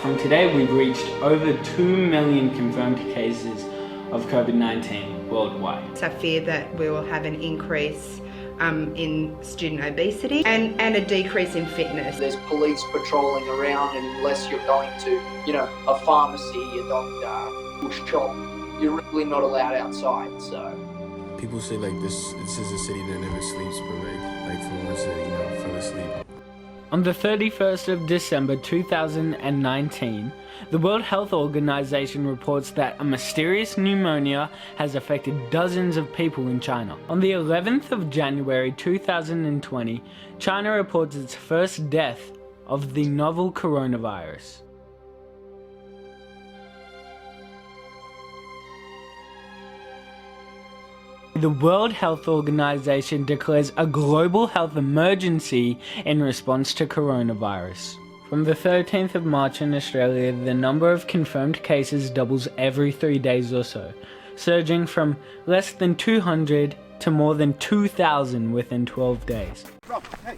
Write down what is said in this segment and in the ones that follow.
From today, we've reached over 2 million confirmed cases of COVID-19 worldwide. I fear that we will have an increase in student obesity and a decrease in fitness. There's police patrolling around, and unless you're going to, a pharmacy, a doctor, or shop, you're really not allowed outside. So people say like this is a city that never sleeps, but like for once it, fell asleep. On the 31st of December 2019, the World Health Organization reports that a mysterious pneumonia has affected dozens of people in China. On the 11th of January 2020, China reports its first death of the novel coronavirus. The World Health Organization declares a global health emergency in response to coronavirus. From the 13th of March in Australia, the number of confirmed cases doubles every 3 days or so, surging from less than 200 to more than 2,000 within 12 days. Rob, hey,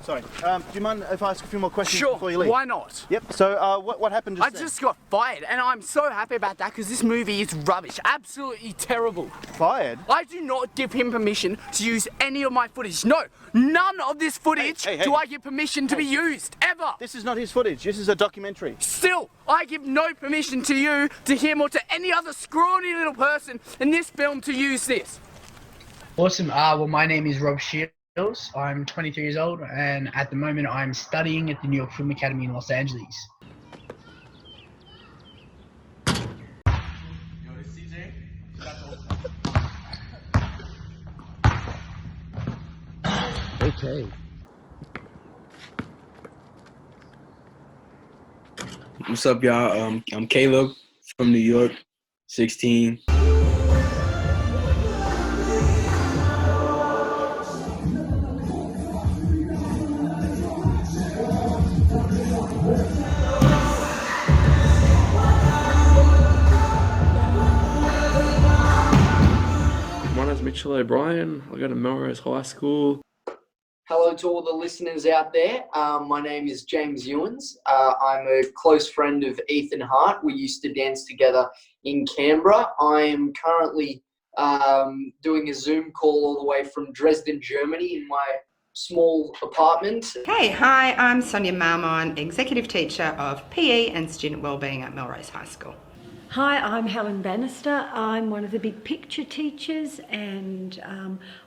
sorry. Do you mind if I ask a few more questions before you leave? Sure, why not? Yep, so what happened just then? I just got fired, and I'm so happy about that because this movie is rubbish, absolutely terrible. Fired? I do not give him permission to use any of my footage. No, none of this footage Hey. do I give permission to be used, ever. This is not his footage, this is a documentary. Still, I give no permission to you, to him, or to any other scrawny little person in this film to use this. Awesome. Well, my name is Rob Shields. I'm 23 years old, and at the moment I'm studying at the New York Film Academy in Los Angeles. Okay. What's up, y'all? I'm Caleb from New York, 16. Mitchell O'Brien. I go to Melrose High School. hello to all the listeners out there. My name is James Ewens. I'm a close friend of Ethan Hart. We used to dance together in Canberra. I am currently doing a Zoom call all the way from Dresden, Germany in my small apartment. Hi, I'm Sonia Marmon, Executive Teacher of PE and Student Wellbeing at Melrose High School. Hi, I'm Helen Bannister. I'm one of the Big Picture teachers, and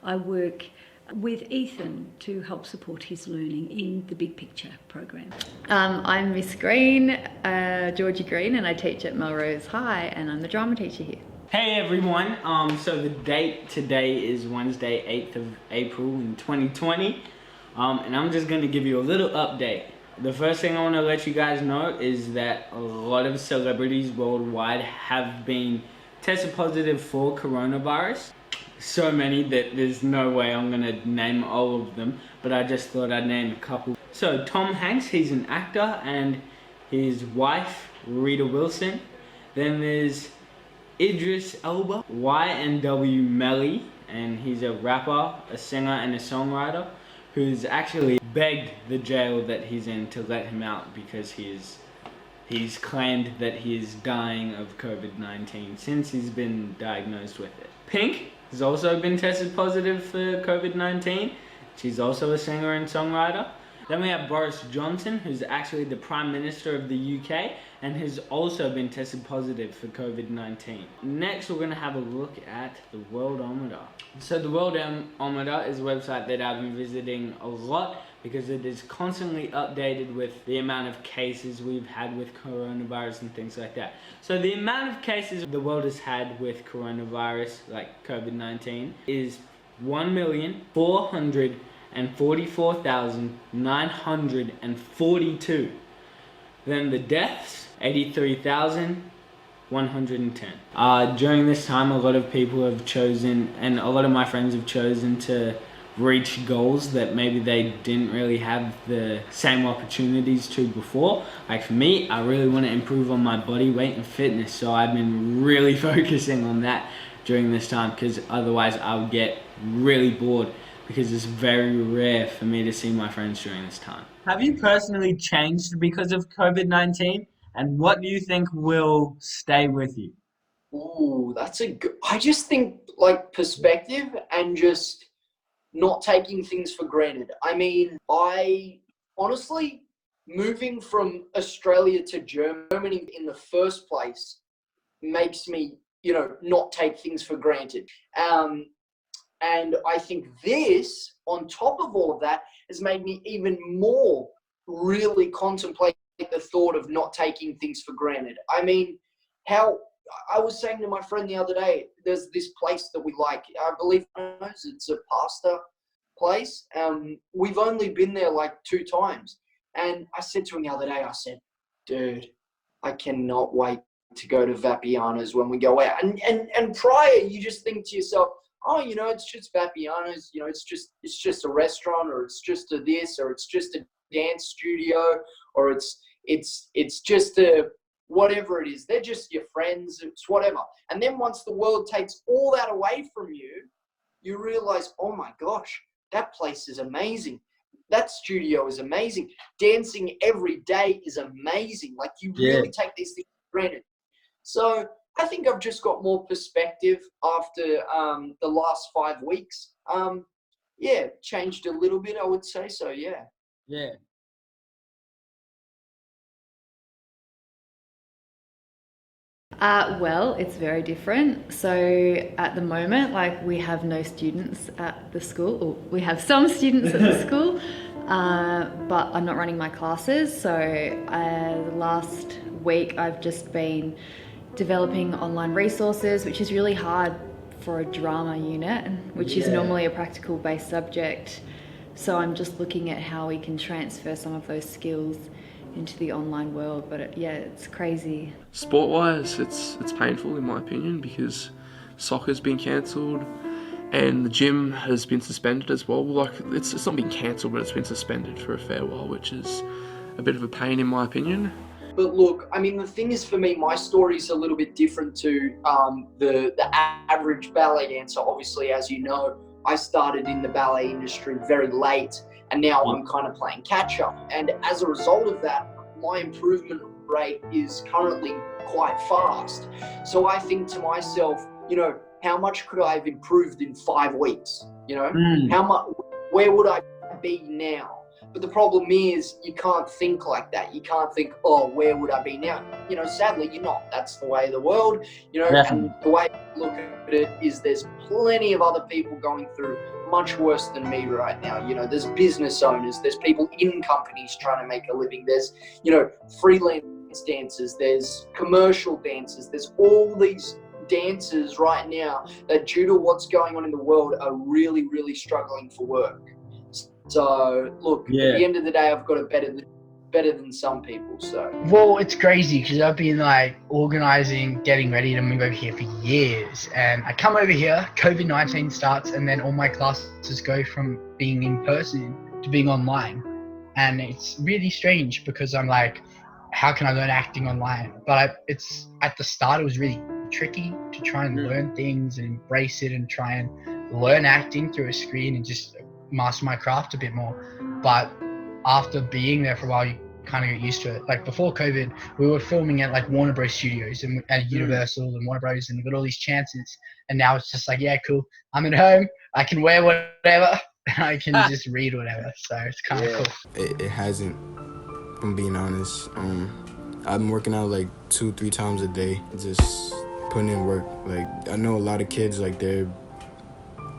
I work with Ethan to help support his learning in the Big Picture program. I'm Miss Green, Georgie Green, and I teach at Melrose High, and I'm the drama teacher here. Hey everyone, so the date today is Wednesday, 8th of April in 2020, and I'm just going to give you a little update. The first thing I want to let you guys know is that a lot of celebrities worldwide have been tested positive for coronavirus. So many that there's no way I'm going to name all of them, but I just thought I'd name a couple. So Tom Hanks, he's an actor, and his wife, Rita Wilson. Then there's Idris Elba, Y&W Melly, and he's a rapper, a singer, and a songwriter who's actually begged the jail that he's in to let him out because he's claimed that he is dying of COVID-19 since he's been diagnosed with it. Pink has also been tested positive for COVID-19. She's also a singer and songwriter. Then we have Boris Johnson, who's actually the Prime Minister of the UK and has also been tested positive for COVID-19. Next, we're going to have a look at the Worldometer. So the Worldometer is a website that I've been visiting a lot because it is constantly updated with the amount of cases we've had with coronavirus and things like that. So the amount of cases the world has had with coronavirus, like COVID-19, is 1,444,942. Then the deaths, 83,110. During this time, a lot of people have chosen, and a lot of my friends have chosen to reach goals that maybe they didn't really have the same opportunities to before. Like for me, I really want to improve on my body weight and fitness, so I've been really focusing on that during this time, because otherwise I would get really bored, because it's very rare for me to see my friends during this time. Have you personally changed because of COVID-19? And what do you think will stay with you? Ooh, that's a good. I just think like perspective and just not taking things for granted. I mean, I honestly moving from Australia to Germany in the first place makes me, not take things for granted. And I think this, on top of all of that, has made me even more really contemplate the thought of not taking things for granted. I mean, how I was saying to my friend the other day, there's this place that we like. I believe it's a pasta place. We've only been there like 2 times. And I said to him the other day, I said, dude, I cannot wait to go to Vapiano's when we go out. And prior, you just think to yourself, oh, it's just Vapiano's, it's just a restaurant, or it's just a this, or it's just a dance studio, or it's just a whatever it is. They're just your friends, it's whatever. And then once the world takes all that away from you, you realize, oh my gosh, that place is amazing. That studio is amazing. Dancing every day is amazing. Like, you really take these things for granted. So I think I've just got more perspective after the last 5 weeks. Changed a little bit, I would say. So, yeah. Yeah. Well, it's very different. So at the moment, like, we have no students at the school, or we have some students at the school, but I'm not running my classes. So the last week I've just been developing online resources, which is really hard for a drama unit, which is normally a practical based subject. So I'm just looking at how we can transfer some of those skills into the online world, but it's crazy. Sport-wise, it's painful in my opinion, because soccer's been cancelled and the gym has been suspended as well. Like, it's not been cancelled, but it's been suspended for a fair while, which is a bit of a pain in my opinion. But look, I mean, the thing is, for me, my story is a little bit different to the average ballet dancer. Obviously, as you know, I started in the ballet industry very late, and now I'm kind of playing catch up. And as a result of that, my improvement rate is currently quite fast. So I think to myself, how much could I have improved in 5 weeks? How much? Where would I be now? But the problem is, you can't think like that. You can't think, oh, where would I be now? Sadly, you're not. That's the way of the world. And the way I look at it is, there's plenty of other people going through much worse than me right now. There's business owners, there's people in companies trying to make a living, there's, freelance dancers, there's commercial dancers, there's all these dancers right now that, due to what's going on in the world, are really, really struggling for work. So, look, at the end of the day, I've got it better than some people. So, well, it's crazy because I've been like organizing, getting ready to move over here for years, and I come over here, COVID-19 starts, and then all my classes go from being in person to being online, and it's really strange because I'm like, how can I learn acting online? But it's at the start, it was really tricky to try and learn things and embrace it and try and learn acting through a screen and just master my craft a bit more. But after being there for a while, you kind of get used to it. Like, before COVID, we were filming at like Warner Bros. Studios and at Universal and Warner Bros. And we got all these chances. And now it's just like, yeah, cool. I'm at home. I can wear whatever. And I can just read whatever. So it's kind of cool. It hasn't, if I'm being honest. I've been working out like 2-3 times a day, just putting in work. Like, I know a lot of kids, like, they're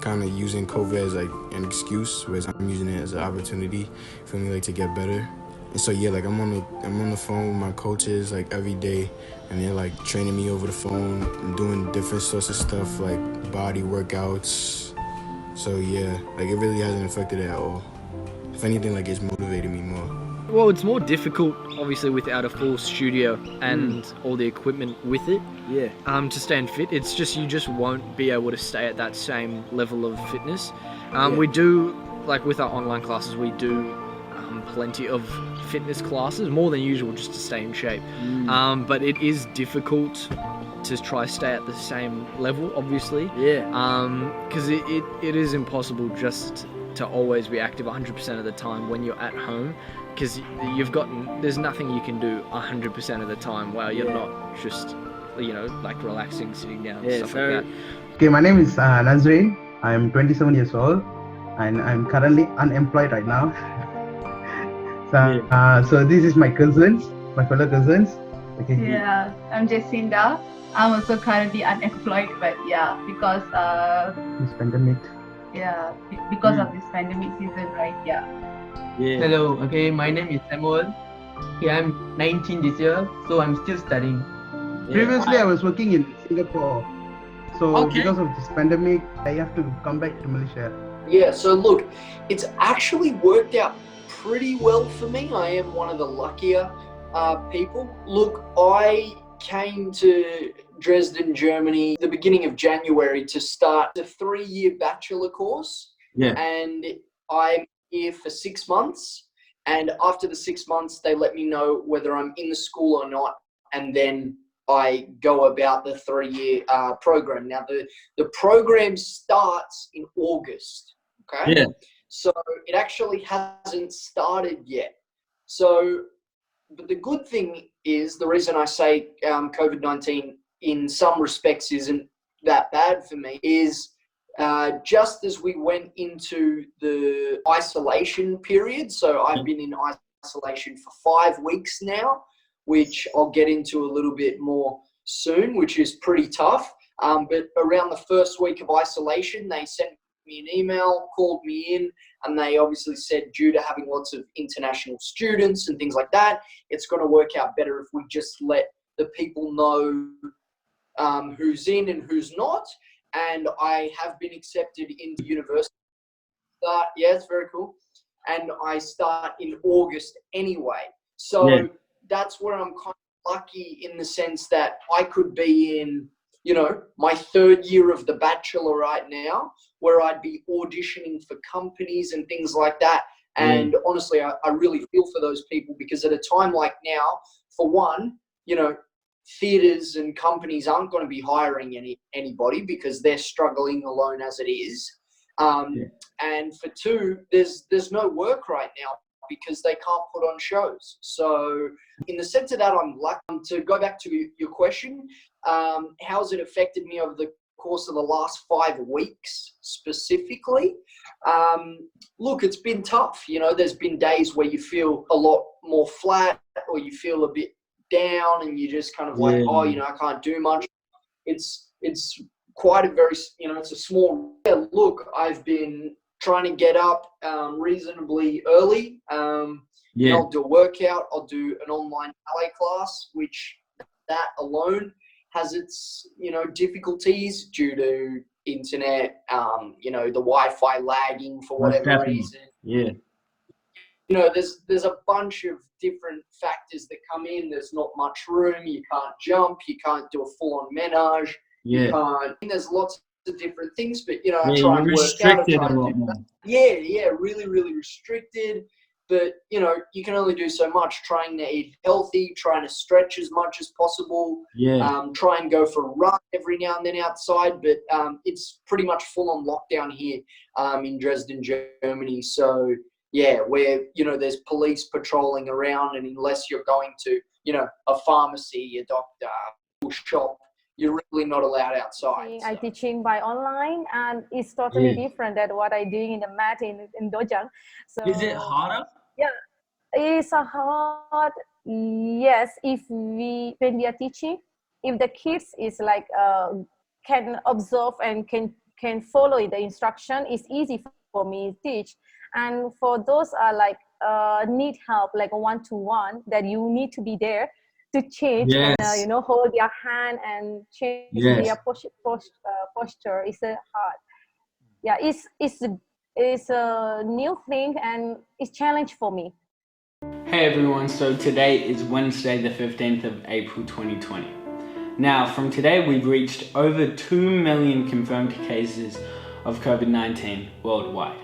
kind of using COVID as like an excuse, whereas I'm using it as an opportunity for me, like, to get better. And so like I'm on the phone with my coaches like every day, and they're like training me over the phone and doing different sorts of stuff like body workouts. So like it really hasn't affected it at all. If anything, like, it's motivated me more. Well, it's more difficult, obviously, without a full studio and all the equipment with it. To stay fit. It's just, you just won't be able to stay at that same level of fitness. We do, like, with our online classes, we do plenty of fitness classes, more than usual, just to stay in shape. But it is difficult to try stay at the same level, obviously. Because it is impossible just to always be active 100% of the time when you're at home, because there's nothing you can do 100% of the time while you're not just, like relaxing, sitting down, stuff like that. Okay, my name is Nazreen. I'm 27 years old and I'm currently unemployed right now. So this is my cousins, my fellow cousins. Okay. Yeah, I'm Jacinda. I'm also currently unemployed, but because this pandemic. Yeah, because of this pandemic season, right? Yeah. Hello. Okay, my name is Samuel. Okay, I'm 19 this year, so I'm still studying. Previously, I was working in Singapore. So because of this pandemic, I have to come back to Malaysia. Yeah, so look, it's actually worked out pretty well for me. I am one of the luckier people. Look, I came to Dresden, Germany, the beginning of January to start a 3-year bachelor course. Yeah. And I'm here for 6 months. And after the 6 months, they let me know whether I'm in the school or not. And then I go about the 3-year program. Now, the program starts in August, okay? Yeah. So it actually hasn't started yet. So, but the good thing is, the reason I say COVID-19 in some respects isn't that bad for me is just as we went into the isolation period, so I've been in isolation for 5 weeks now, which I'll get into a little bit more soon, which is pretty tough. But around the first week of isolation, they sent me an email, called me in, and they obviously said, due to having lots of international students and things like that, it's going to work out better if we just let the people know who's in and who's not. And I have been accepted into university. Yeah, it's very cool. And I start in August anyway. So that's where I'm kind of lucky in the sense that I could be in, my 3rd year of the bachelor right now, where I'd be auditioning for companies and things like that. And honestly, I really feel for those people, because at a time like now, for one, theatres and companies aren't going to be hiring anybody because they're struggling alone as it is. And for two, there's no work right now because they can't put on shows. So in the sense of that, I'm lucky. To go back to your question, how's it affected me over the course of the last 5 weeks specifically? Look, it's been tough. There's been days where you feel a lot more flat, or you feel a bit down, and you just kind of like, I can't do much. It's quite a very, it's a small. Look, I've been trying to get up reasonably early. I'll do a workout. I'll do an online ballet class, which that alone has its, difficulties due to internet, the Wi-Fi lagging for whatever reason. Yeah. There's a bunch of different factors that come in. There's not much room. You can't jump. You can't do a full-on menage. Yeah. You can't. There's lots of different things, but I try you're and work restricted out. a lot more. Yeah, really, really restricted. But you can only do so much. Trying to eat healthy, trying to stretch as much as possible. Yeah. Try and go for a run every now and then outside. But it's pretty much full-on lockdown here in Dresden, Germany. So yeah, where there's police patrolling around, and unless you're going to a pharmacy, a doctor, or shop, you're really not allowed outside. I teaching by online, and it's totally different than what I doing in the mat in Dojang. So is it harder? Yeah, it's a hard. Yes, when we are teaching, if the kids is like can observe and can follow the instruction, it's easy for me to teach. And for those are like need help, like a one-to-one, that you need to be there to change, and, hold their hand and change their posture. It's hard. Yeah, it's a new thing, and it's challenge for me. Hey everyone, so today is Wednesday the 15th of April 2020. Now, from today we've reached over 2 million confirmed cases of COVID-19 worldwide.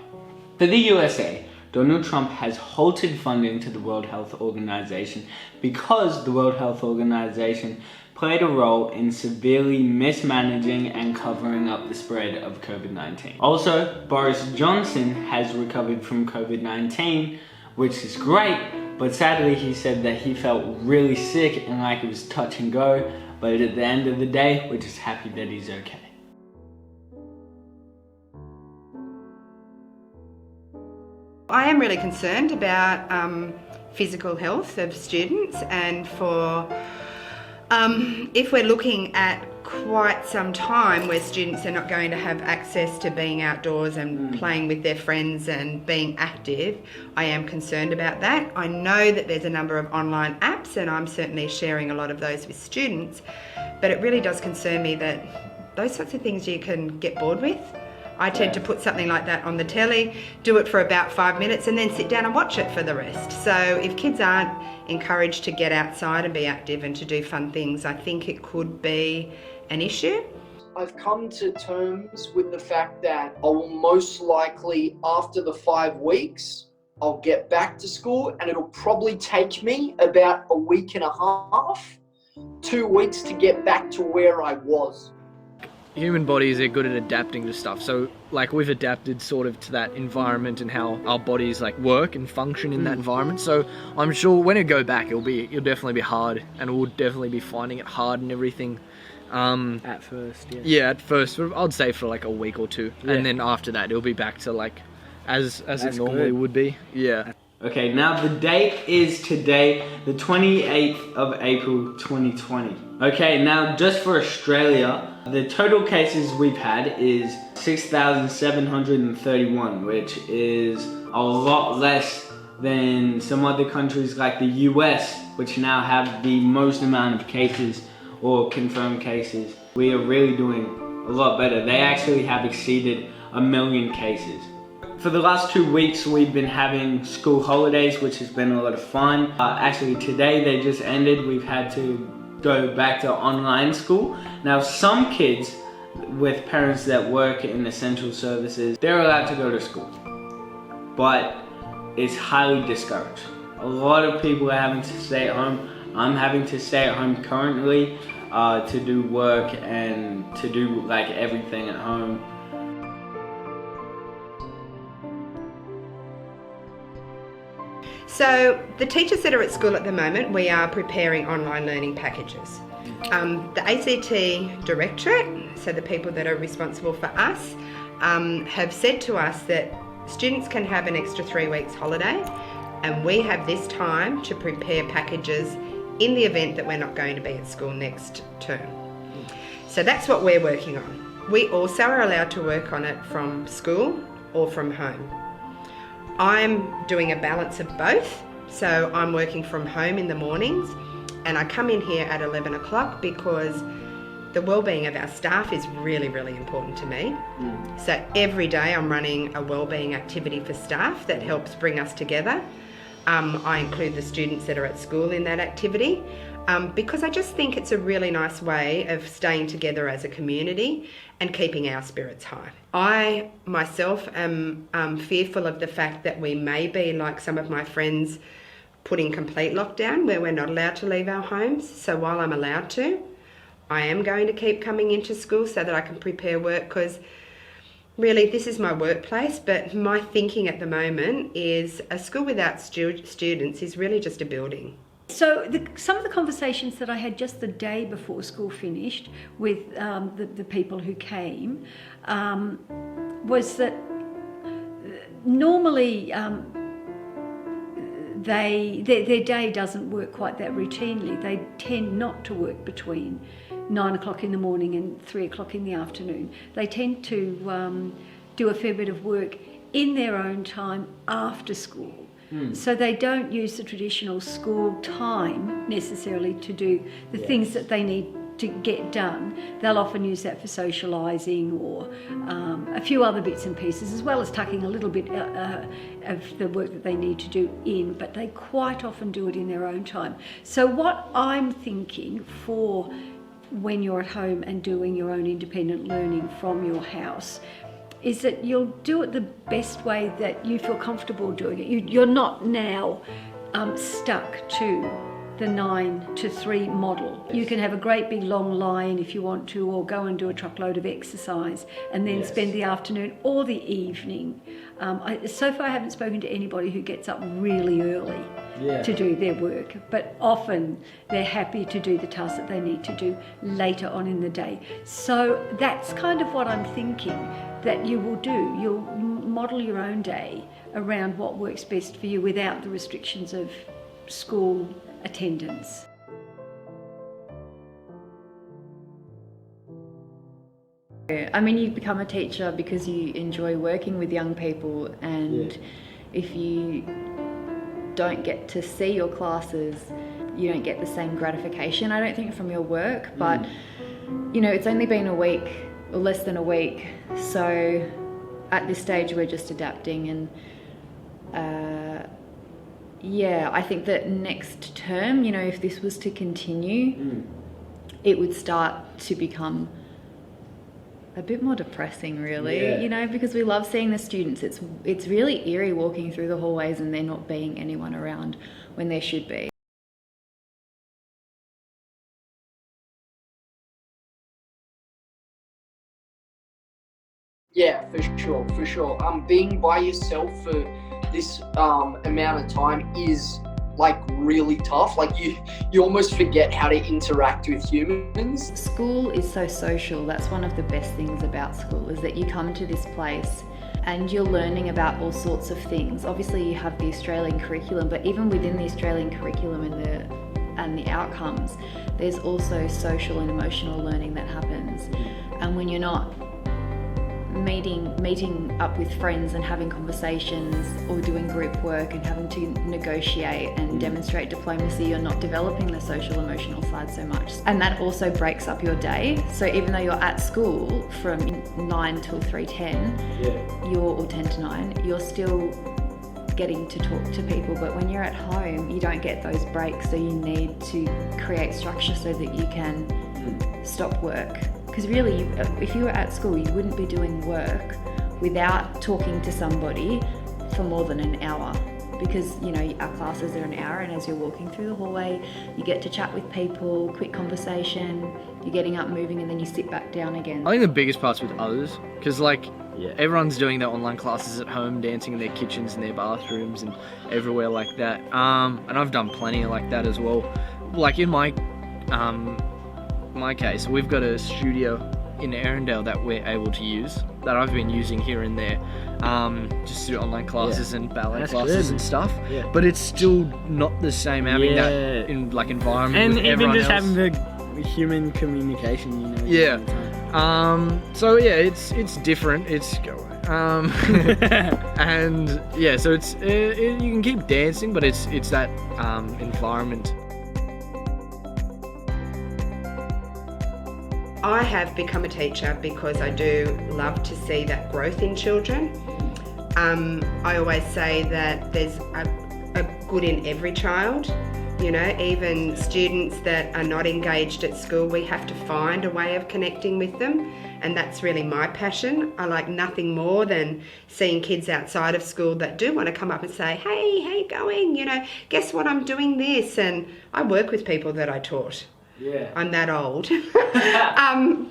For the USA, Donald Trump has halted funding to the World Health Organization because the World Health Organization played a role in severely mismanaging and covering up the spread of COVID-19. Also, Boris Johnson has recovered from COVID-19, which is great, but sadly he said that he felt really sick and like it was touch and go, but at the end of the day, we're just happy that he's okay. I am really concerned about physical health of students, and for if we're looking at quite some time where students are not going to have access to being outdoors and playing with their friends and being active, I am concerned about that. I know that there's a number of online apps, and I'm certainly sharing a lot of those with students, but it really does concern me that those sorts of things you can get bored with. I tend to put something like that on the telly, do it for about 5 minutes, and then sit down and watch it for the rest. So if kids aren't encouraged to get outside and be active and to do fun things, I think it could be an issue. I've come to terms with the fact that I will most likely, after the 5 weeks, I'll get back to school, and it'll probably take me about a week and a half, 2 weeks to get back to where I was. Human bodies are good at adapting to stuff, so like we've adapted sort of to that environment and how our bodies like work and function in that environment. So I'm sure when it go back, it'll definitely be hard, and we'll definitely be finding it hard and everything. At first, yeah. Yeah, at first, I'd say for like a week or two, and then after that, it'll be back to like as it normally would be. Yeah. Okay, now the date is today, the 28th of April 2020. Okay, now just for Australia, the total cases we've had is 6,731, which is a lot less than some other countries like the US, which now have the most amount of cases or confirmed cases. We are really doing a lot better. They actually have exceeded 1 million cases. For the last 2 weeks, we've been having school holidays, which has been a lot of fun. Actually, today they just ended. We've had to go back to online school. Now, some kids with parents that work in essential services, they're allowed to go to school, but it's highly discouraged. A lot of people are having to stay at home. I'm having to stay at home currently to do work and to do like everything at home. So the teachers that are at school at the moment, we are preparing online learning packages. The ACT Directorate, so the people that are responsible for us, have said to us that students can have an extra 3 weeks holiday, and we have this time to prepare packages in the event that we're not going to be at school next term. So that's what we're working on. We also are allowed to work on it from school or from home. I'm doing a balance of both, so I'm working from home in the mornings, and I come in here at 11 o'clock because the well-being of our staff is really, really important to me. So every day I'm running a well-being activity for staff that helps bring us together. I include the students that are at school in that activity because I just think it's a really nice way of staying together as a community and keeping our spirits high. I myself am fearful of the fact that we may be like some of my friends put in complete lockdown where we're not allowed to leave our homes. So while I'm allowed to, I am going to keep coming into school so that I can prepare work, because really this is my workplace, but my thinking at the moment is a school without students is really just a building. So some of the conversations that I had just the day before school finished with the people who came was that normally their day doesn't work quite that routinely. They tend not to work between 9 o'clock in the morning and 3 o'clock in the afternoon. They tend to do a fair bit of work in their own time after school. So they don't use the traditional school time necessarily to do the things that they need to get done. They'll often use that for socialising or a few other bits and pieces, as well as tucking a little bit of the work that they need to do in, but they quite often do it in their own time. So what I'm thinking for when you're at home and doing your own independent learning from your house is that you'll do it the best way that you feel comfortable doing it. You're not now stuck to the 9 to 3 model. You can have a great big long line if you want to, or go and do a truckload of exercise and then spend the afternoon or the evening. So far I haven't spoken to anybody who gets up really early to do their work, but often they're happy to do the tasks that they need to do later on in the day. So that's kind of what I'm thinking that you will do. You'll model your own day around what works best for you without the restrictions of school attendance. I mean, you become a teacher because you enjoy working with young people, and if you don't get to see your classes, you don't get the same gratification, I don't think, from your work. But you know, it's only been a week or less than a week, so at this stage we're just adapting. And yeah, I think that next term, you know, if this was to continue, it would start to become a bit more depressing, really, you know, because we love seeing the students. It's really eerie walking through the hallways and there not being anyone around when there should be. Yeah, for sure. Being by yourself for this amount of time is like really tough. Like you almost forget how to interact with humans. School is so social. That's one of the best things about school, is that you come to this place and you're learning about all sorts of things. Obviously you have the Australian curriculum, but even within the Australian curriculum and the outcomes, there's also social and emotional learning that happens. And when you're not meeting up with friends and having conversations or doing group work and having to negotiate and demonstrate diplomacy, you're not developing the social emotional side so much. And that also breaks up your day. So even though you're at school from 9 till 3:10, or 10 to 9, you're still getting to talk to people. But when you're at home, you don't get those breaks, so you need to create structure so that you can stop work. Because really, if you were at school, you wouldn't be doing work without talking to somebody for more than an hour. Because, you know, our classes are an hour, and as you're walking through the hallway, you get to chat with people, quick conversation, you're getting up, moving, and then you sit back down again. I think the biggest part's with others, because like everyone's doing their online classes at home, dancing in their kitchens and their bathrooms and everywhere like that. And I've done plenty like that as well. Like in my case, we've got a studio in Arendelle that we're able to use, that I've been using here and there, just to do online classes and ballet classes and stuff. But it's still not the same having that in like environment and with even everyone just else. having the human communication, you know. So yeah, it's different. It's and yeah, so it's you can keep dancing, but it's that environment. I have become a teacher because I do love to see that growth in children. I always say that there's a good in every child. You know, even students that are not engaged at school, we have to find a way of connecting with them. And that's really my passion. I like nothing more than seeing kids outside of school that do want to come up and say, hey, how you going? You know, guess what, I'm doing this. And I work with people that I taught. I'm that old.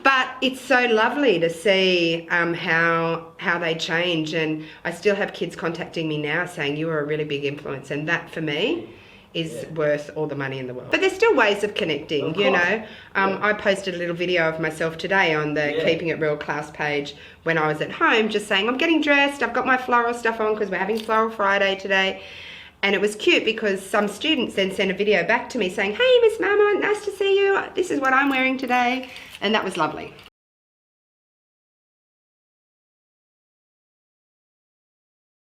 But it's so lovely to see how they change. And I still have kids contacting me now saying, you were a really big influence. And that for me is worth all the money in the world. But there's still ways of connecting, you know. I posted a little video of myself today on the Keeping It Real class page when I was at home, just saying, I'm getting dressed, I've got my floral stuff on because we're having Floral Friday today. And it was cute because some students then sent a video back to me saying, hey, Miss Mama, nice to see you. This is what I'm wearing today. And that was lovely.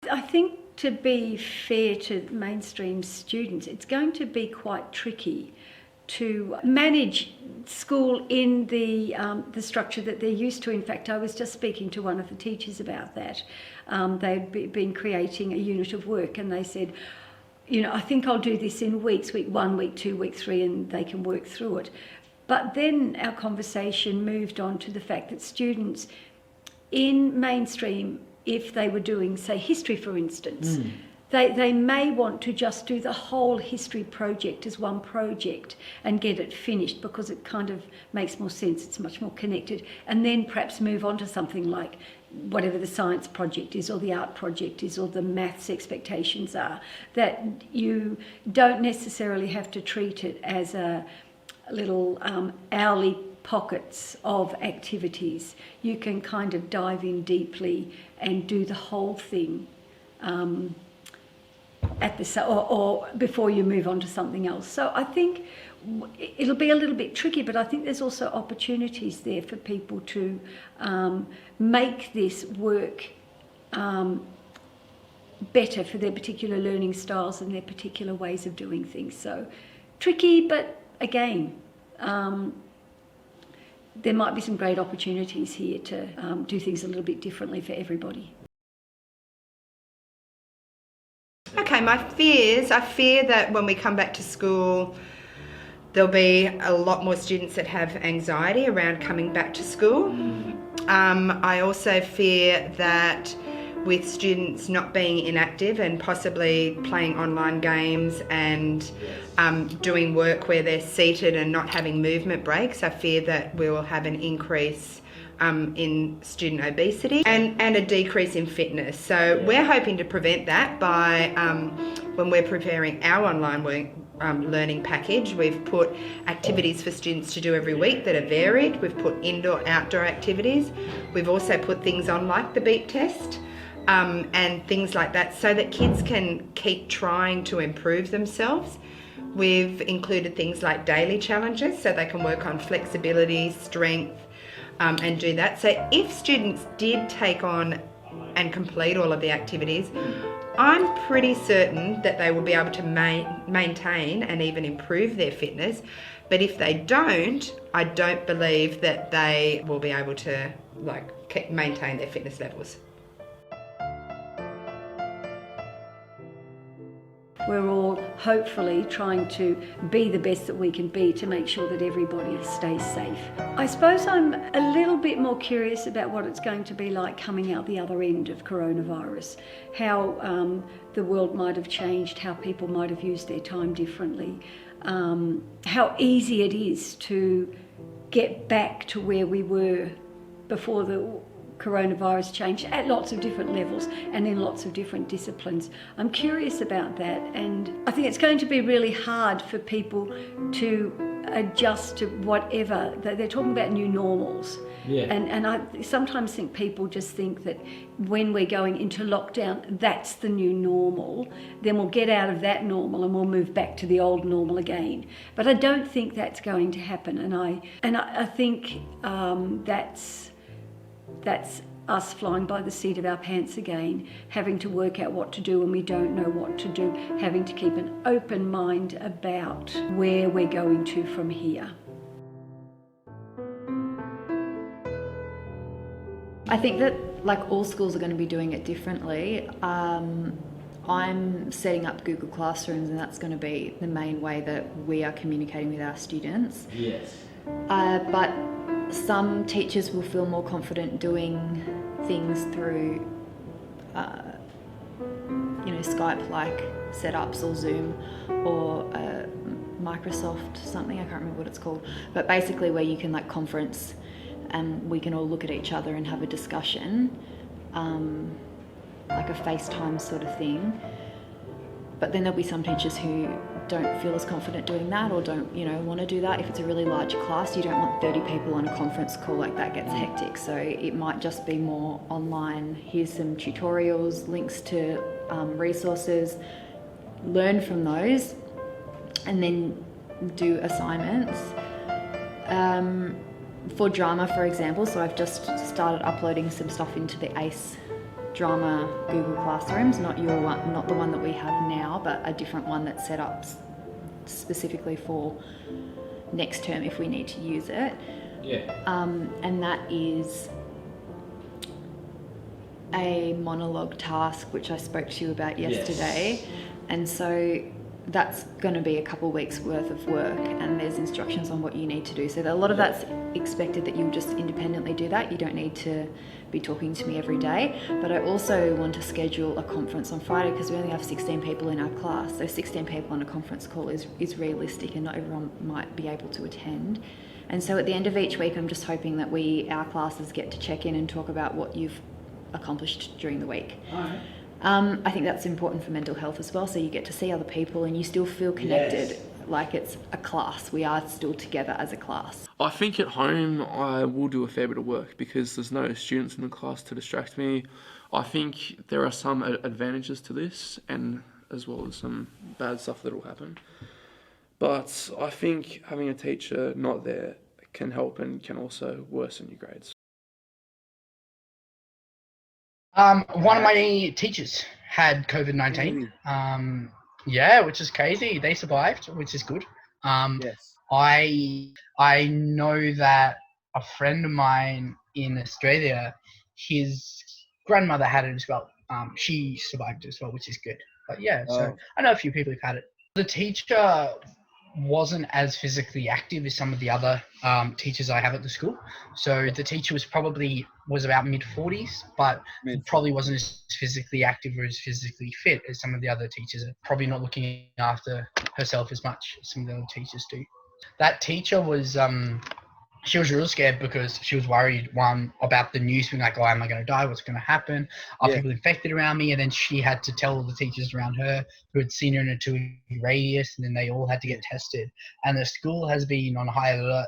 I think, to be fair to mainstream students, it's going to be quite tricky to manage school in the structure that they're used to. In fact, I was just speaking to one of the teachers about that. They'd been creating a unit of work, and they said, you know, I think I'll do this in weeks, week 1, week 2, week 3, and they can work through it. But then our conversation moved on to the fact that students in mainstream, if they were doing, say, history, for instance, they may want to just do the whole history project as one project and get it finished, because it kind of makes more sense, it's much more connected, and then perhaps move on to something like whatever the science project is, or the art project is, or the maths expectations are, that you don't necessarily have to treat it as a little hourly pockets of activities. You can kind of dive in deeply and do the whole thing at the or before you move on to something else. So I think it'll be a little bit tricky, but I think there's also opportunities there for people to make this work better for their particular learning styles and their particular ways of doing things. So tricky, but again, there might be some great opportunities here to do things a little bit differently for everybody. Okay, my fears, I fear that when we come back to school, there'll be a lot more students that have anxiety around coming back to school. I also fear that with students not being inactive and possibly playing online games and doing work where they're seated and not having movement breaks, I fear that we will have an increase in student obesity and a decrease in fitness. So we're hoping to prevent that by, when we're preparing our online learning package, we've put activities for students to do every week that are varied. We've put indoor-outdoor activities. We've also put things on like the beep test and things like that, so that kids can keep trying to improve themselves. We've included things like daily challenges, so they can work on flexibility, strength, and do that. So if students did take on and complete all of the activities, I'm pretty certain that they will be able to maintain and even improve their fitness. But if they don't, I don't believe that they will be able to maintain their fitness levels. We're all hopefully trying to be the best that we can be to make sure that everybody stays safe. I suppose I'm a little bit more curious about what it's going to be like coming out the other end of coronavirus, how the world might have changed, how people might have used their time differently, how easy it is to get back to where we were before the coronavirus changed at lots of different levels and in lots of different disciplines. I'm curious about that, and I think it's going to be really hard for people to adjust to whatever. They're talking about new normals. And I sometimes think people just think that when we're going into lockdown, that's the new normal. Then we'll get out of that normal and we'll move back to the old normal again. But I don't think that's going to happen. And I think that's us flying by the seat of our pants again, having to work out what to do when we don't know what to do, having to keep an open mind about where we're going to from here. I think that all schools are going to be doing it differently. I'm setting up Google Classrooms, and that's going to be the main way that we are communicating with our students. Yes. But some teachers will feel more confident doing things through, Skype-like setups, or Zoom, or Microsoft something, I can't remember what it's called. But basically where you can conference and we can all look at each other and have a discussion, like a FaceTime sort of thing. But then there'll be some teachers who don't feel as confident doing that, or don't, want to do that. If it's a really large class, you don't want 30 people on a conference call, that gets hectic. So it might just be more online. Here's some tutorials, links to resources, learn from those, and then do assignments. For drama, for example, so I've just started uploading some stuff into the ACE drama Google Classrooms, not the one that we have now, but a different one that's set up specifically for next term if we need to use it. And that is a monologue task, which I spoke to you about yesterday. And so that's going to be a couple of weeks worth of work, and there's instructions on what you need to do. So a lot of that's expected that you'll just independently do that. You don't need to be talking to me every day. But I also want to schedule a conference on Friday because we only have 16 people in our class. So 16 people on a conference call is realistic, and not everyone might be able to attend. And so at the end of each week, I'm just hoping that our classes get to check in and talk about what you've accomplished during the week. All right. I think that's important for mental health as well, so you get to see other people and you still feel connected, like it's a class. We are still together as a class. I think at home I will do a fair bit of work because there's no students in the class to distract me. I think there are some advantages to this, and as well as some bad stuff that will happen. But I think having a teacher not there can help and can also worsen your grades. One of my teachers had COVID-19. Yeah, which is crazy. They survived, which is good. I know that a friend of mine in Australia, his grandmother had it as well. She survived as well, which is good. But yeah, so I know a few people who've had it. The teacher wasn't as physically active as some of the other teachers I have at the school. So the teacher was about mid-40s, but probably wasn't as physically active or as physically fit as some of the other teachers. Probably not looking after herself as much as some of the other teachers do. That teacher was she was real scared because she was worried, one, about the news being like, oh, am I going to die? What's going to happen? Are people infected around me? And then she had to tell all the teachers around her who had seen her in a 2-week radius, and then they all had to get tested. And the school has been on high alert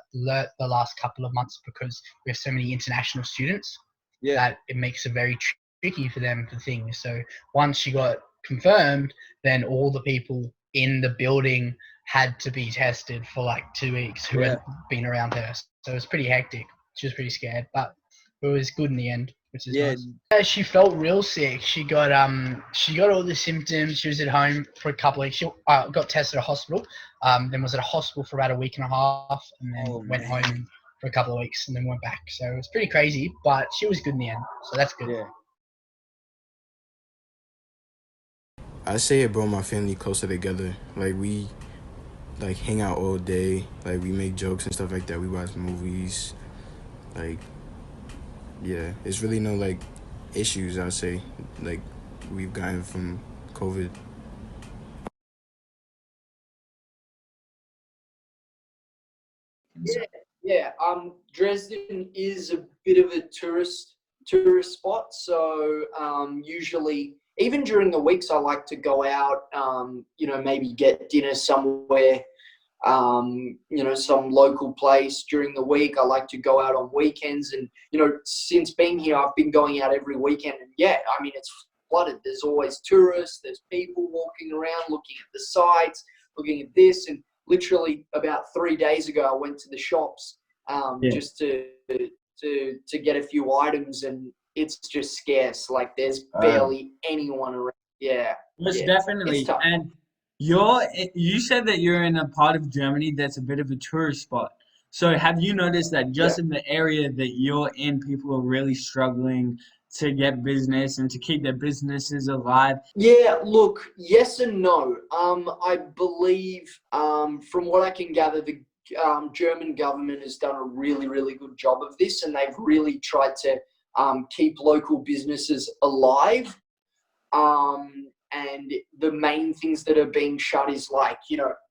the last couple of months because we have so many international students that it makes it very tricky for them for things. So once she got confirmed, then all the people in the building had to be tested for like 2 weeks who had been around her. So it was pretty hectic. She was pretty scared, but it was good in the end, which is nice. Yeah, she felt real sick. She got all the symptoms. She was at home for a couple of weeks. She got tested at a hospital. Then was at a hospital for about a week and a half, and then went home for a couple of weeks, and then went back. So it was pretty crazy, but she was good in the end. So that's good. I say it brought my family closer together. Like we hang out all day. Like we make jokes and stuff like that. We watch movies. Like, yeah, it's really no like issues, I'd say, like we've gotten from COVID. Yeah. Dresden is a bit of a tourist spot. So usually, even during the weeks, I like to go out. Maybe get dinner somewhere. Some local place during the week. I like to go out on weekends, and since being here, I've been going out every weekend. And it's flooded. There's always tourists. There's people walking around, looking at the sites, looking at this. And literally about 3 days ago, I went to the shops just to get a few items, and it's just scarce. Like there's barely anyone around. Yeah, most definitely. And you said that you're in a part of Germany that's a bit of a tourist spot. So have you noticed that just in the area that you're in, people are really struggling to get business and to keep their businesses alive? Yeah, look, yes and no. I believe, from what I can gather, the German government has done a really, really good job of this, and they've really tried to keep local businesses alive. And the main things that are being shut is like,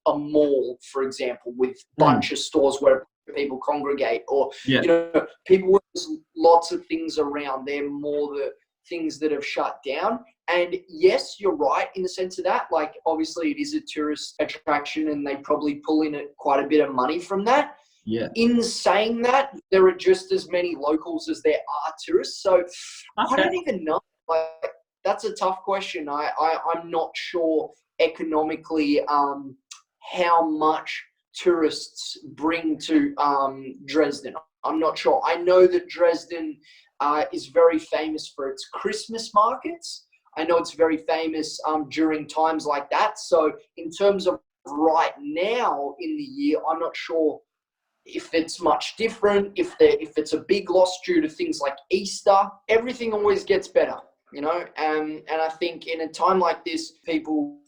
a mall, for example, with a bunch of stores where people congregate, or, people, there's lots of things around. They're more the things that have shut down. And yes, you're right in the sense of that. Like, obviously it is a tourist attraction and they probably pull in quite a bit of money from that. Yeah. In saying that, there are just as many locals as there are tourists. So I don't even know. Like, that's a tough question. I'm not sure economically how much tourists bring to Dresden. I'm not sure. I know that Dresden is very famous for its Christmas markets. I know it's very famous during times like that. So in terms of right now in the year, I'm not sure if it's much different, if it's a big loss due to things like Easter. Everything always gets better, and I think in a time like this, people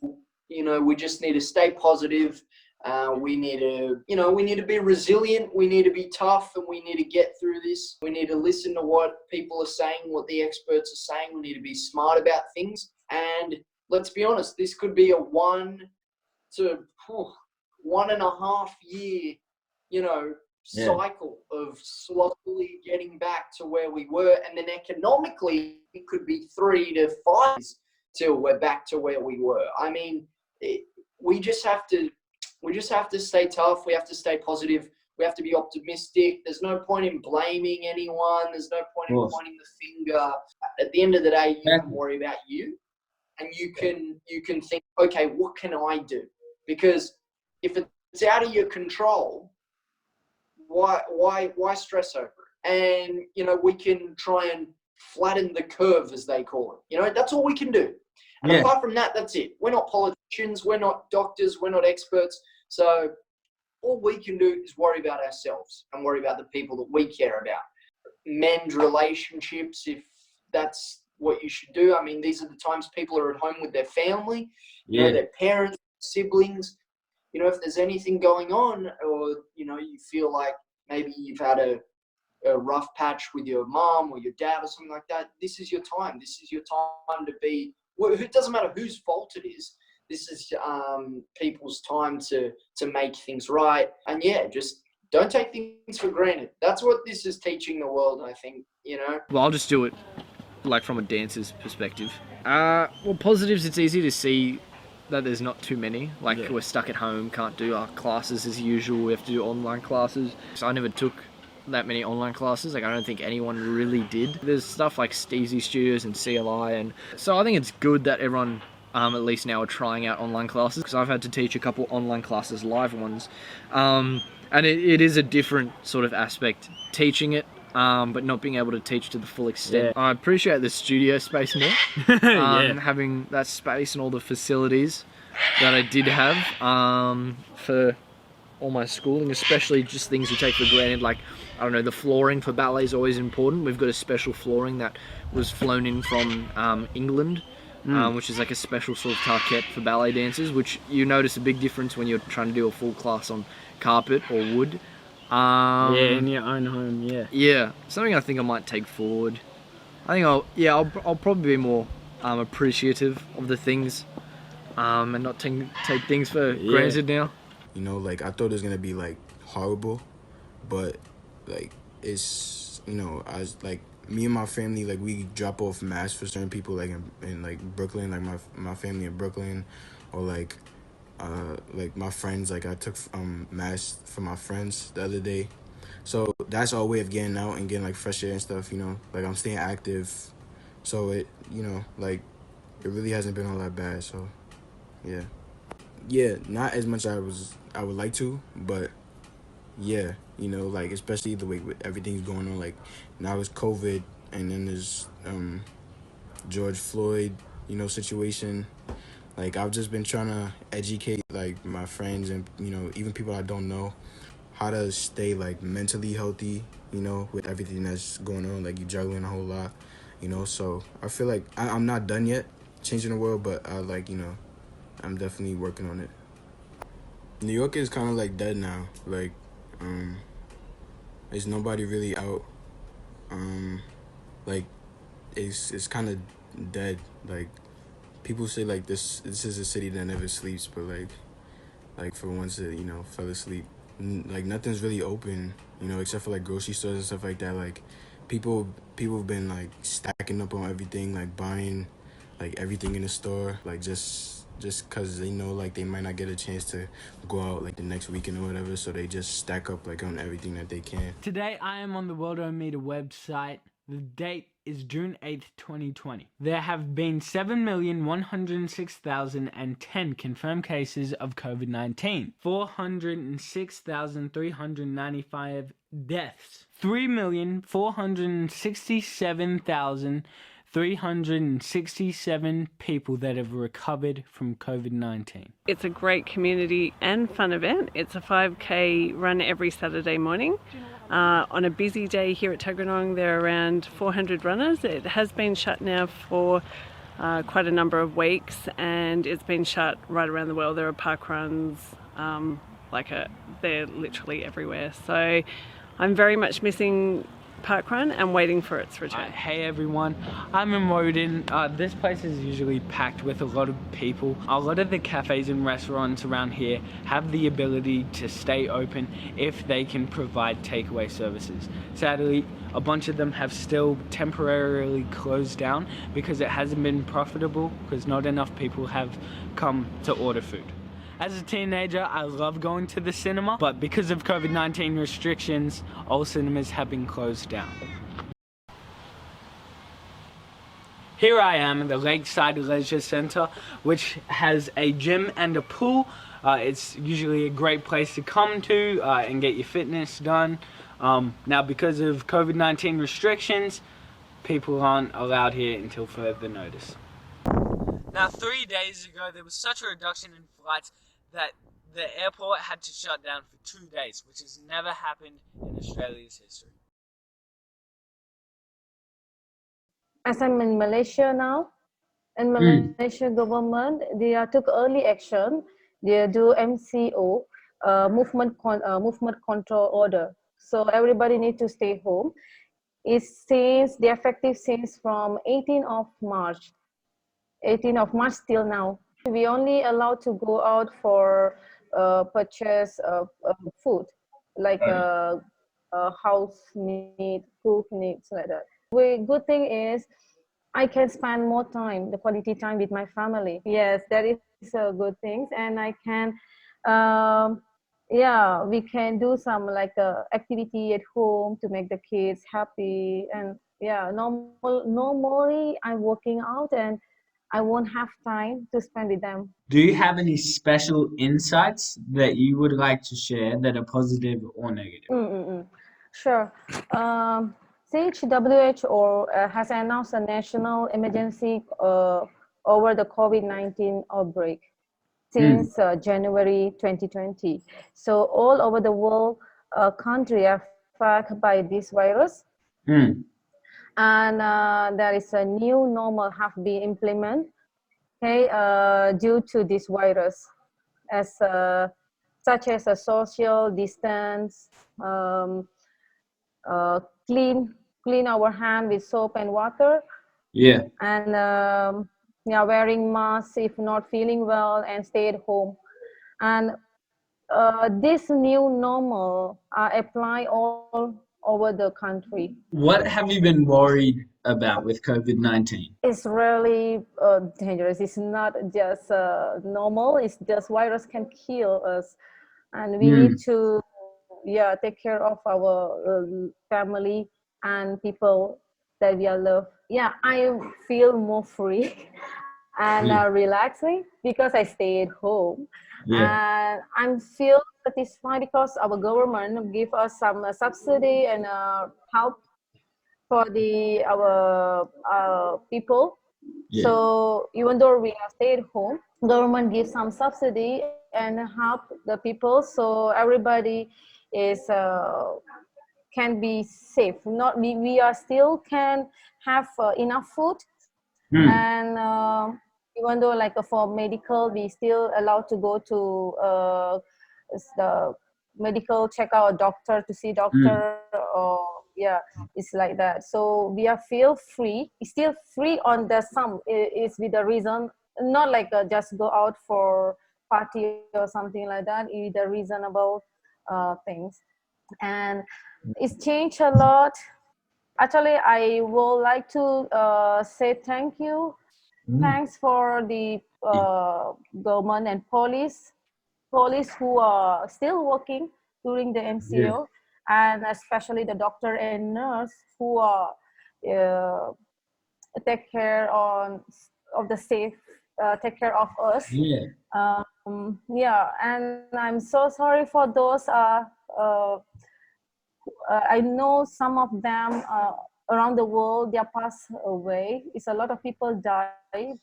we just need to stay positive. We need to be resilient. We need to be tough, and we need to get through this. We need to listen to what people are saying, what the experts are saying. We need to be smart about things. And let's be honest, this could be a 1 to 1.5 year, cycle of slowly getting back to where we were. And then economically, it could be 3 to 5 years till we're back to where we were. I mean, we just have to stay tough. We have to stay positive. We have to be optimistic. There's no point in blaming anyone. There's no point in pointing the finger. At the end of the day, you can worry about you, and you can think, okay, what can I do? Because if it's out of your control, why stress over it? And we can try and flatten the curve, as they call it. That's all we can do. And apart from that, that's it. We're not politicians. We're not doctors. We're not experts. So all we can do is worry about ourselves and worry about the people that we care about. Mend relationships, if that's what you should do. I mean, these are the times people are at home with their family, their parents, siblings. If there's anything going on, or, you feel like maybe you've had a rough patch with your mom or your dad or something like that, this is your time. This is your time to be, it doesn't matter whose fault it is. This is people's time to make things right. And just don't take things for granted. That's what this is teaching the world, I think, Well, I'll just do it like from a dancer's perspective. Well, positives, it's easy to see that there's not too many. We're stuck at home, can't do our classes as usual. We have to do online classes. So I never took that many online classes. I don't think anyone really did. There's stuff like Steezy Studios and CLI, and so I think it's good that everyone at least now are trying out online classes, because I've had to teach a couple online classes, live ones, and it is a different sort of aspect teaching it, but not being able to teach to the full extent. I appreciate the studio space now, having that space and all the facilities that I did have for all my schooling, especially just things you take for granted, like, I don't know, the flooring for ballet is always important. We've got a special flooring that was flown in from England, which is like a special sort of tarquette for ballet dancers, which you notice a big difference when you're trying to do a full class on carpet or wood. In your own home, Yeah, something I think I might take forward. I think I'll probably be more appreciative of the things, and not take things for granted now. I thought it was gonna be horrible, but it's me and my family, we drop off masks for certain people, in Brooklyn, my family in Brooklyn, or my friends, I took masks for my friends the other day. So that's our way of getting out and getting fresh air and stuff, I'm staying active. So it it really hasn't been all that bad. So not as much as I would like to, but especially the way everything's going on, now it's COVID, and then there's George Floyd situation. I've just been trying to educate my friends and even people I don't know how to stay mentally healthy, with everything that's going on. You're juggling a whole lot, so I feel like I'm not done yet changing the world, but I'm definitely working on it. New York is kind of dead now. There's nobody really out. It's kind of dead. People say this is a city that never sleeps, but for once it fell asleep. Nothing's really open, except for grocery stores and stuff like that. People have been stacking up on everything, buying everything in the store, just because they know they might not get a chance to go out the next weekend or whatever, so they just stack up on everything that they can. Today I am on the Worldometer website. The date is June 8th, 2020. There have been 7,106,010 confirmed cases of COVID-19, 406,395 deaths, 3,467,367 people that have recovered from COVID-19. It's a great community and fun event. It's a 5K run every Saturday morning. On a busy day here at Tuggeranong, there are around 400 runners. It has been shut now for quite a number of weeks, and it's been shut right around the world. There are park runs, they're literally everywhere. So I'm very much missing Parkrun and waiting for its return. Hey everyone, I'm in Woden. This place is usually packed with a lot of people. A lot of the cafes and restaurants around here have the ability to stay open if they can provide takeaway services. Sadly, a bunch of them have still temporarily closed down because it hasn't been profitable, because not enough people have come to order food. As a teenager, I love going to the cinema, but because of COVID-19 restrictions, all cinemas have been closed down. Here I am at the Lakeside Leisure Centre, which has a gym and a pool. It's usually a great place to come to and get your fitness done. Now, because of COVID-19 restrictions, people aren't allowed here until further notice. Now, 3 days ago, there was such a reduction in flights that the airport had to shut down for 2 days, which has never happened in Australia's history. As I'm in Malaysia now, in Malaysia government, they took early action. They do MCO, movement control order. So everybody need to stay home. It's since the effective since from 18th of March. 18th of March till now. We only allowed to go out for purchase food, like house need, cook needs, like that. The good thing is I can spend more time, the quality time with my family. Yes, that is a good thing. And I can, we can do some like activity at home to make the kids happy. And yeah, normally I'm working out and I won't have time to spend with them. Do you have any special insights that you would like to share that are positive or negative? Sure. Since WHO has announced a national emergency over the COVID-19 outbreak since January 2020. So all over the world, country are affected by this virus. And there is a new normal have been implemented, due to this virus, as such as a social distance, clean our hand with soap and water. Yeah. And wearing masks if not feeling well, and stay at home. And this new normal apply all over the country. What have you been worried about with COVID-19? It's really dangerous. It's not just normal. It's just virus can kill us, and we need to take care of our family and people that we love. Yeah, I feel more free and relaxing because I stay at home. And I'm feel satisfied because our government give us some subsidy and help for our people. So even though we are stay at home, government gives some subsidy and help the people, so everybody is can be safe. Not we are still can have enough food, and even though like for medical, we still allowed to go to the medical check out doctor to see doctor, or it's like that. So we are feel free, still free on the some is with the reason, not like just go out for party or something like that, with the reasonable things. And it's changed a lot. Actually, I would like to say thank you. Thanks for the government and police who are still working during the MCO, and especially the doctor and nurse who are take care of the safe, take care of us. And I'm so sorry for those. I know some of them around the world, they are passed away. It's a lot of people die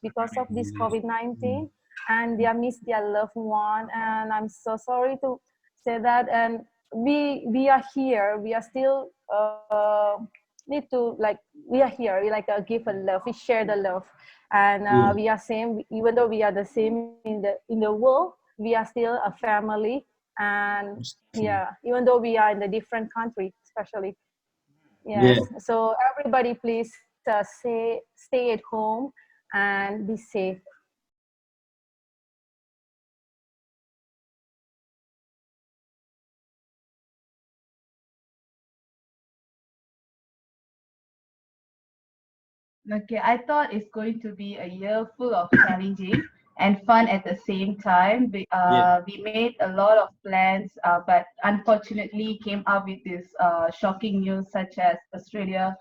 because of this COVID-19, and they miss their loved one. And I'm so sorry to say that. And we are here. We are still need to like we are here. We like give a love. We share the love, and Yeah. we are same. Even though we are the same in the world, we are still a family. And yeah, even though we are in the different country, especially. Yeah. Yes. So everybody, please stay at home and be safe. Okay, I thought it's going to be a year full of challenging and fun at the same time. We made a lot of plans, but unfortunately came up with this shocking news such as Australia,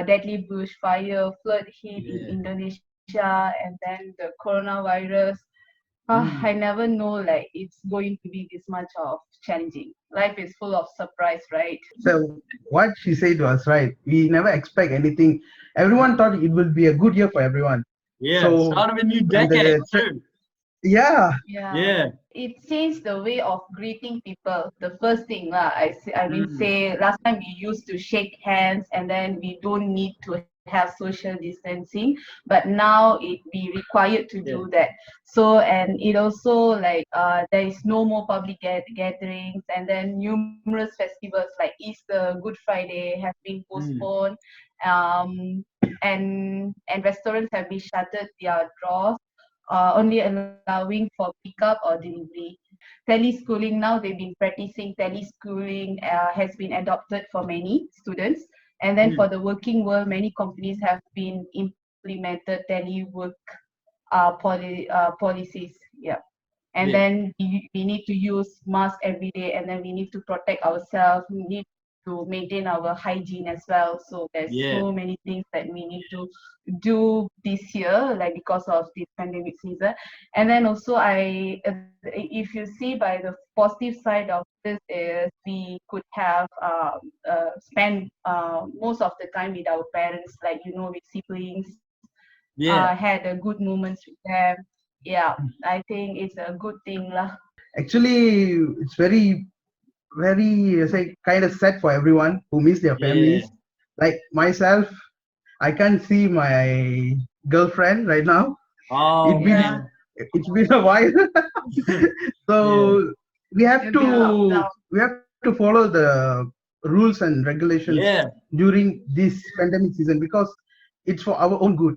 deadly bushfire, flood hit in Indonesia, and then the coronavirus. I never know like it's going to be this much of challenging. Life is full of surprise, right? So what she said was right. We never expect anything. Everyone thought it will be a good year for everyone. Yeah. So Start of a new when decade too. yeah. Yeah. It changed the way of greeting people. The first thing lah, say last time we used to shake hands and then we don't need to have social distancing, but now it be required to do that. So and it also like there is no more public gatherings, and then numerous festivals like Easter, Good Friday have been postponed, and restaurants have been shuttered their doors, only allowing for pickup or delivery. Teleschooling, now they've been practicing teleschooling, has been adopted for many students. And then for the working world, many companies have been implemented telework policies. Yeah. And then we need to use mask every day, and then we need to protect ourselves. We need to maintain our hygiene as well. So there's so many things that we need to do this year, like because of this pandemic season. And then also if you see by the positive side of this is we could have spend most of the time with our parents, like with siblings. Had a good moments with them. Yeah, I think it's a good thing lah. Actually, it's very, very say kind of sad for everyone who miss their families. Like myself, I can't see my girlfriend right now. Oh, It's been a while. So we have to follow the rules and regulations during this pandemic season because it's for our own good.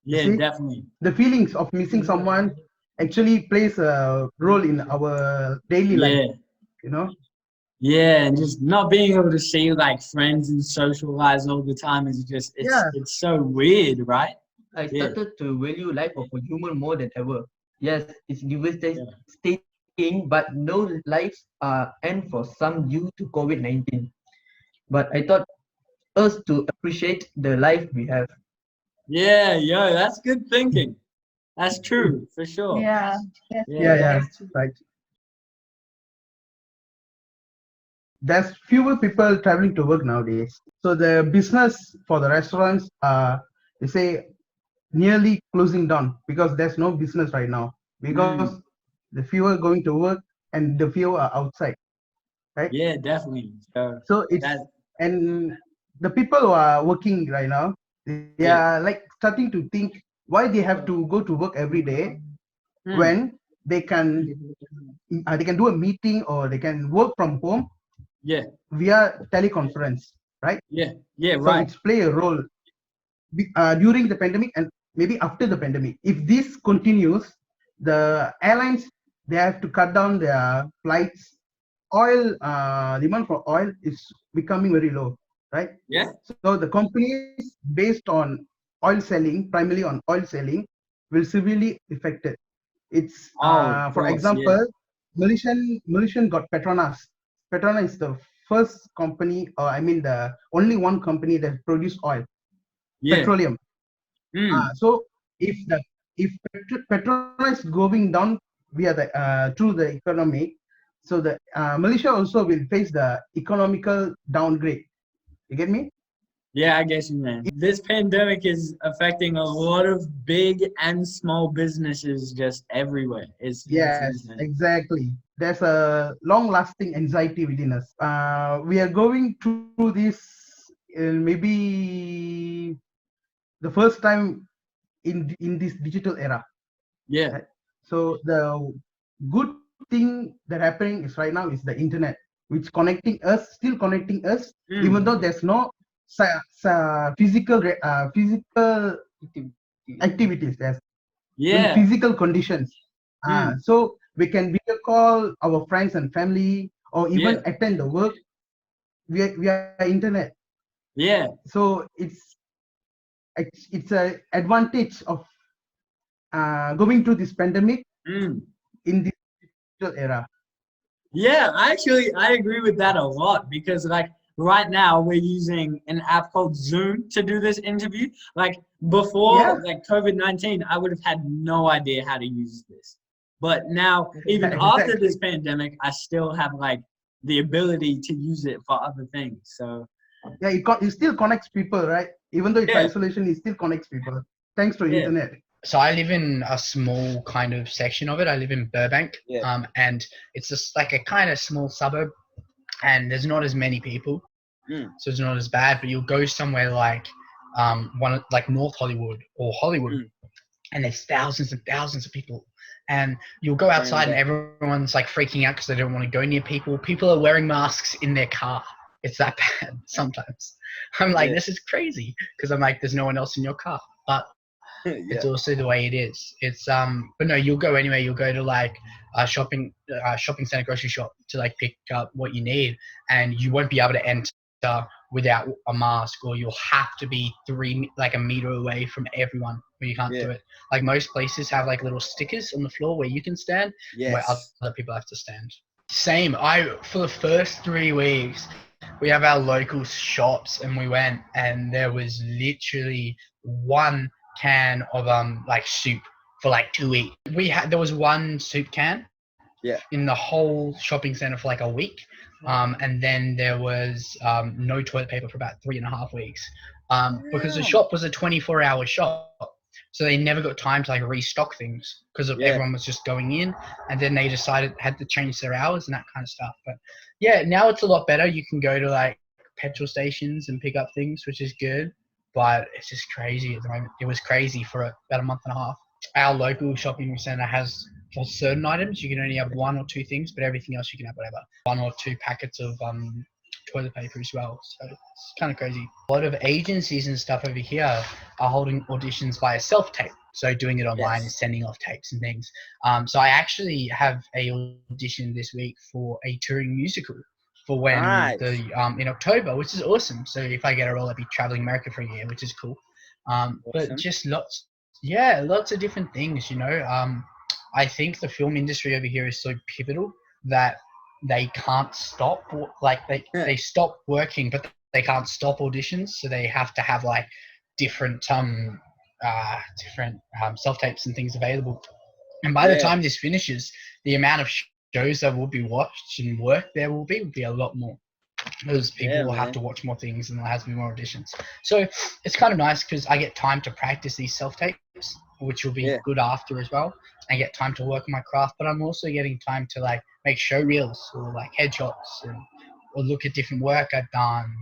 Definitely. The feelings of missing someone actually plays a role in our daily life. Yeah, and just not being able to see like friends and socialize all the time is just it's so weird, right? I started to value life of a human more than ever. Yes, it's devastating, but no lives end for some due to COVID-19. But I thought us to appreciate the life we have. Yeah, that's good thinking. That's true, for sure. Yeah, right. There's fewer people traveling to work nowadays. So the business for the restaurants they say nearly closing down because there's no business right now because the fewer going to work and the fewer are outside, right? Yeah, definitely. So it's and the people who are working right now, they are like starting to think why they have to go to work every day when they can do a meeting or they can work from home via teleconference, right? Right. So it's play a role during the pandemic and maybe after the pandemic. If this continues, the airlines they have to cut down their flights. Oil demand for oil is becoming very low, right? So the companies based on oil selling, primarily on oil selling, will severely affected. It's for example, Malaysian got Petronas. Petronas is the first company, or I mean the only one company that produce oil, petroleum. So if Petronas is going down via the through the economy, so the Malaysia also will face the economical downgrade. You get me? Yeah, I guess you man. This pandemic is affecting a lot of big and small businesses just everywhere. Yes, exactly. There's a long-lasting anxiety within us. We are going through this maybe the first time in this digital era. Yeah. Right? So the good thing that happening is right now is the internet, which still connecting us, even though there's no physical activities, there's in physical conditions. So we can video call our friends and family, or even attend the work via internet. Yeah. So it's a advantage of going through this pandemic in this digital era. Yeah, I agree with that a lot because like right now we're using an app called Zoom to do this interview. Like before like COVID-19, I would have had no idea how to use this. But now even after this pandemic, I still have like the ability to use it for other things. So yeah, it still connects people, right? Even though it's isolation, it still connects people thanks to internet. So I live in a small kind of section of it. I live in Burbank, and it's just like a kind of small suburb, and there's not as many people, so it's not as bad. But you'll go somewhere like like North Hollywood or Hollywood, and there's thousands and thousands of people, and you'll go outside and everyone's like freaking out because they don't want to go near people. People are wearing masks in their car. It's that bad sometimes. I'm like, this is crazy because I'm like, there's no one else in your car, but it's also the way it is. It's but no, you'll go anywhere. You'll go to like a shopping center, grocery shop to like pick up what you need, and you won't be able to enter without a mask, or you'll have to be a meter away from everyone, or you can't do it. Like most places have like little stickers on the floor where you can stand, where other people have to stand. Same. For the first 3 weeks, we have our local shops, and we went, and there was literally one can of like soup for like 2 weeks. There was one soup can in the whole shopping center for like a week, and then there was no toilet paper for about 3.5 weeks, because the shop was a 24-hour shop, so they never got time to like restock things because everyone was just going in, and then they had to change their hours and that kind of stuff. But yeah, now it's a lot better. You can go to like petrol stations and pick up things, which is good. But it's just crazy at the moment. It was crazy for about a month and a half. Our local shopping center has, for certain items, you can only have 1 or 2 things, but everything else you can have whatever. 1 or 2 packets of toilet paper as well. So it's kind of crazy. A lot of agencies and stuff over here are holding auditions via self-tape. So doing it online and sending off tapes and things. So I actually have a audition this week for a touring musical for when in October, which is awesome. So if I get a role, I'll be traveling America for a year, which is cool. But just lots of different things, you know. I think the film industry over here is so pivotal that they can't stop. Like they stop working, but they can't stop auditions. So they have to have like different self-tapes and things available. And by the time this finishes, the amount of shows that will be watched and work there will be a lot more, because people will have to watch more things and there has to be more auditions. So it's kind of nice because I get time to practice these self-tapes, which will be good after as well. I get time to work on my craft, but I'm also getting time to like make show reels or like headshots or look at different work I've done,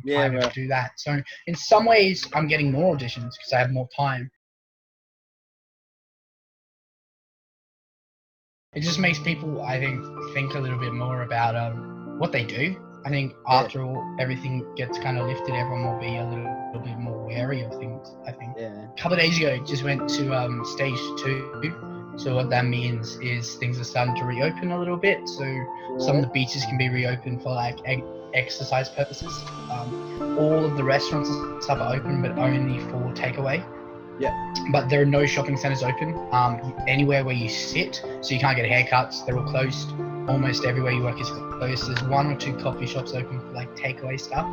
kind of do that. So in some ways I'm getting more auditions because I have more time. It just makes people, I think a little bit more about what they do. I think after everything gets kind of lifted, everyone will be a little bit more wary of things, I think. A couple of days ago, just went to stage 2. So what that means is things are starting to reopen a little bit. So some of the beaches can be reopened for like exercise purposes. All of the restaurants and stuff are open, but only for takeaway. But there are no shopping centers open. Anywhere where you sit, so you can't get haircuts, they're all closed. Almost everywhere you work is closed. There's 1 or 2 coffee shops open for like takeaway stuff.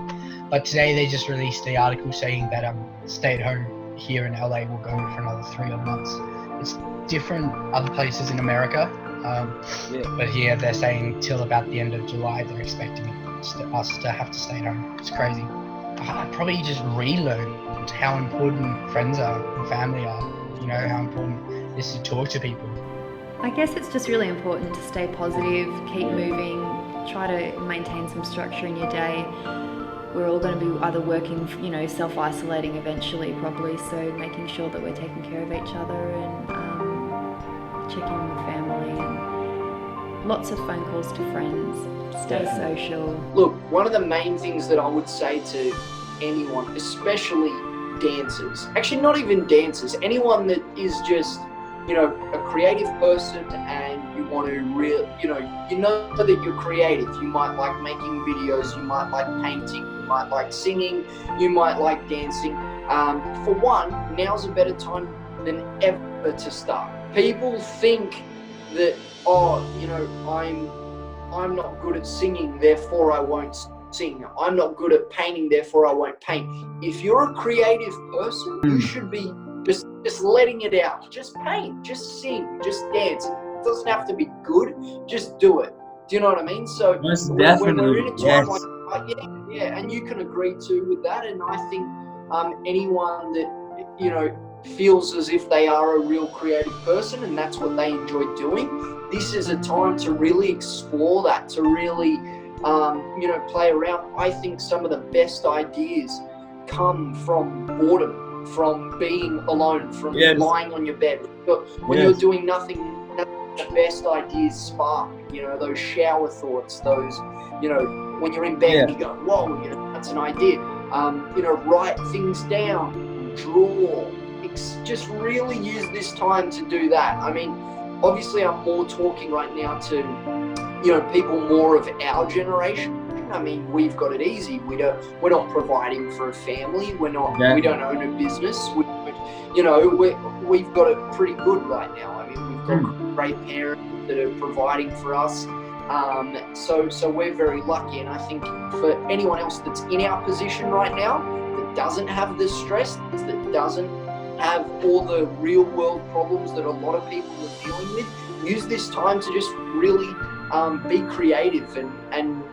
But today they just released the article saying that stay at home here in LA will go for another 3 odd months. It's different other places in America, but here they're saying till about the end of July they're expecting us to have to stay at home. It's crazy. I probably just relearned how important friends are and family are, you know, how important it is to talk to people. I guess it's just really important to stay positive, keep moving, try to maintain some structure in your day. We're all going to be either working, self-isolating eventually probably, so making sure that we're taking care of each other and checking on the family and lots of phone calls to friends, stay social. Look, one of the main things that I would say to anyone, especially dancers, actually not even dancers, anyone that is just, a creative person and you want to you know that you're creative. You might like making videos, you might like painting, you might like singing, you might like dancing. For one, now's a better time than ever to start. People think that, I'm not good at singing, therefore I won't sing. I'm not good at painting, therefore I won't paint. If you're a creative person, you should be just letting it out. Just paint, just sing, just dance. It doesn't have to be good, just do it. Do you know what I mean? So when we're in a time like and you can agree too with that. And I think anyone that feels as if they are a real creative person and that's what they enjoy doing, this is a time to really explore that, to really play around. I think some of the best ideas come from boredom, from being alone, from lying on your bed. When you're doing nothing, the best ideas spark, those shower thoughts, those, when you're in bed and you go, whoa, that's an idea. Write things down, draw, just really use this time to do that. I mean, obviously I'm more talking right now to, people more of our generation. I mean, we've got it easy. We're not providing for a family. We don't own a business. We've got it pretty good right now. I mean, we've got great parents that are providing for us. So we're very lucky. And I think for anyone else that's in our position right now, that doesn't have the stress, that doesn't have all the real world problems that a lot of people are dealing with, use this time to just really be creative and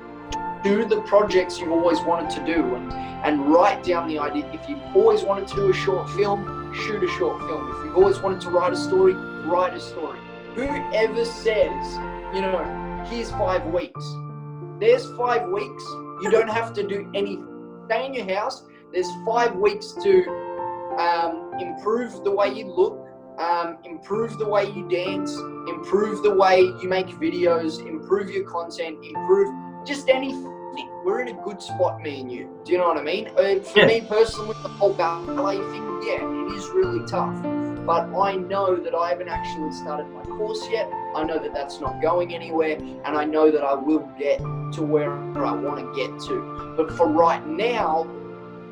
do the projects you've always wanted to do and write down the idea. If you've always wanted to do a short film, shoot a short film. If you've always wanted to write a story, write a story. Whoever says, here's 5 weeks. There's 5 weeks. You don't have to do anything. Stay in your house. There's 5 weeks to improve the way you look, improve the way you dance, improve the way you make videos, improve your content, improve just anything. We're in a good spot, me and you. Do you know what I mean? For me personally, the whole ballet thing, it is really tough. But I know that I haven't actually started my course yet. I know that that's not going anywhere, and I know that I will get to where I want to get to. But for right now,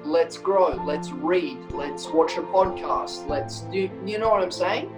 let's grow, let's read, let's watch a podcast, let's do, you know what I'm saying?